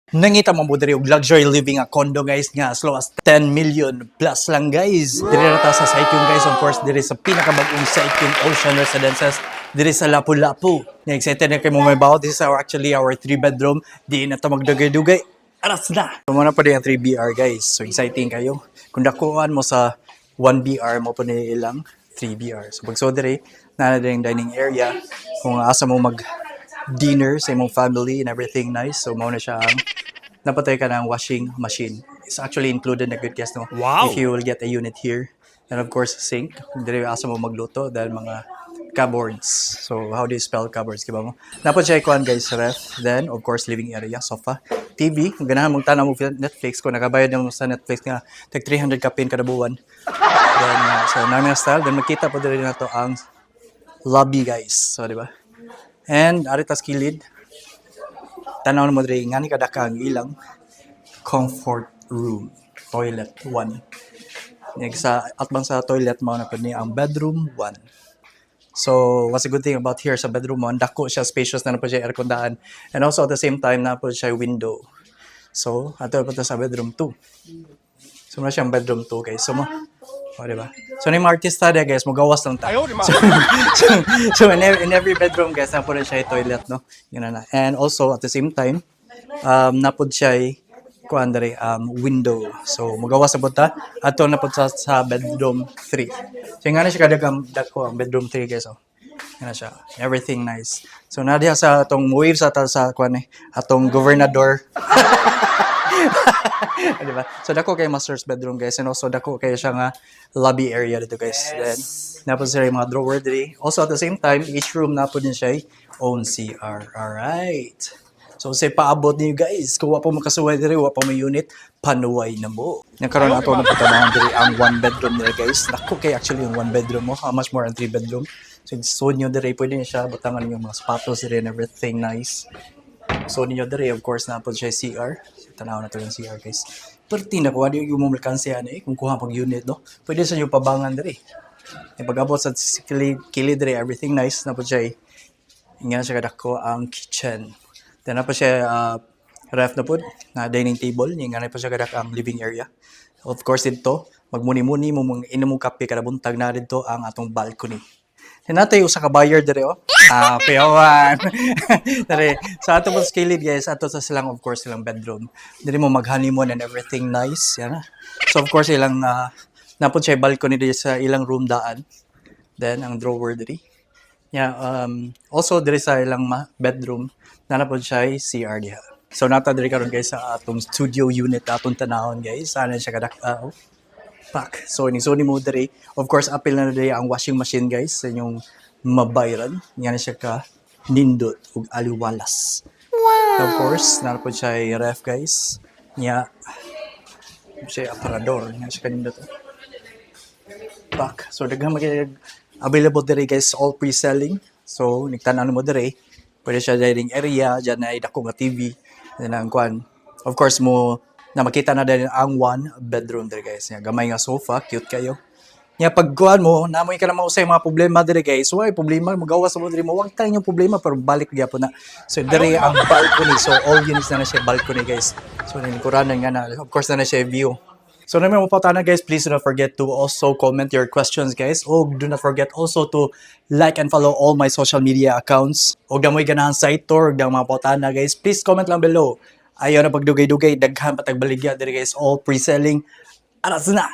Nangita mo diri og luxury living a condo guys nga as low as 10 million plus lang guys. Diri na ta sa site yung guys, of course diri sa pinakabag-ong site yung Ocean Residences diri sa Lapu-Lapu. Na-excited na kayo mo may bawo. This is actually our 3-bedroom. Di na ta magdugay-dugay. Aras na! Muna pa din ang 3BR guys. So exciting kayo. Kung dakuan mo sa 1BR mo po nilang 3BR. So pag so diri na din dining area kung asa mo mag dinner sa imong family and everything nice. So mao na siya ang napatay ka ng washing machine. It's actually included na good guest no. Wow! If you will get a unit here. And of course sink. Diri asa mo magluto dahil mga cupboards. So how do you spell cupboards kiba mo? Napod siya ikuan guys ref. Then of course living area, sofa, TV. Kung ganahan mong tanaw mo Netflix kung nakabayad mo sa Netflix nga tag 300 kapin kada buwan. Then so namin na style. Then makita po diri na to ang lobby guys. So di ba? And aritas kilid, tanaw mo diri ngani kadaka ang ilang comfort room, toilet 1. Sa atbang sa toilet mo na pud ni ang bedroom 1. So what's a good thing about here sa bedroom 1, dako siya, spacious na po siya aircondaan, and also at the same time na po siya window. So ato pa sa bedroom 2. So na siyang bedroom 2 guys. So oh, diba? So, na yung artista dia guys, magawas lang tayo. So in every bedroom guys, napod siya yung toilet, no? Yun na. And also, at the same time, napod siya yung window. So, magawas na po ta. Ato napod sa bedroom 3. So, nga na siya kadagang dako ang bedroom 3 guys, oh. Yan na siya. Everything nice. So, nadiya sa atong waves sa atong gobernador. Diba? So dako kay master's bedroom guys, and also dako kay siya nga lobby area dito guys. Then napod siya yung mga drawer diri. Also at the same time, each room napod din siya own CR. Alright. So say paabot niyo guys, kung wa pa makasuway diri, wa pa may unit, panuway na mo. Nagkaroon ato ng patanahan diri ang 1 bedroom nila guys. Dako kay actually yung 1 bedroom mo, how much more ang 3 bedroom. So nyo diri pwede niyo siya butangan yung mga sapatos diri and everything nice. So ninyo diri of course napod siya CR. Tanaw na to yung CR guys. Perti na ko ano yung mumulkansiya na kung kuha pag unit no. Pwede sa yung pabangan diri. E pag-abot sa kilid diri everything nice napod siya. Nga siya kadako ang kitchen. Then napod siya ref na pod na dining table, nga na po siya kadako ang living area. Of course dito magmuni-muni mo mong inom kape kada buntag na dito ang atong balcony. Hinatay usa ka buyer dire oh. Pewan. Dari sa ato po skilled guys, ato sa silang of course silang bedroom. Diri mo mag-honeymoon and everything nice, yan. So of course ilang napod siya balcony diri sa ilang room daan. Then ang drawer diri. Yeah, also diri sa ilang bedroom, napod siya CR diha. So nata diri karon guys sa atong studio unit atong tanahon guys. Sana siya kadak pack. So ni mo diri. Of course apil na diri ang washing machine guys sa inyong mabayran. Yan na siya ka nindot ug aliwalas. Wow. Of course, narapod siya ref guys. Nya siya aparador. Yan siya ka nindot. Back. So daghang available diri guys, all pre-selling. So nigtan-ano mo diri. Pwede siya dining area, diyan na dako nga TV. Then ang kwan. Of course mo na makita na din ang 1 bedroom diri guys. Nya gamay nga sofa, cute kayo. Nya pagkuhan mo, namoy ka na mausay mga problema diri guys. Why problema magawas mo diri mo. Wag tayo yung problema pero balik gyapon na. So diri ang balcony. So all units na siya balcony guys. So nilikuran nga na. Of course na siya view. So naman mo patana guys, please do not forget to also comment your questions guys. O do not forget also to like and follow all my social media accounts. O damoy ganahan site tour, dang mga patana guys. Please comment lang below. Ayaw na pagdugay-dugay, daghan patagbaligya diri guys, all pre-selling. Aras na!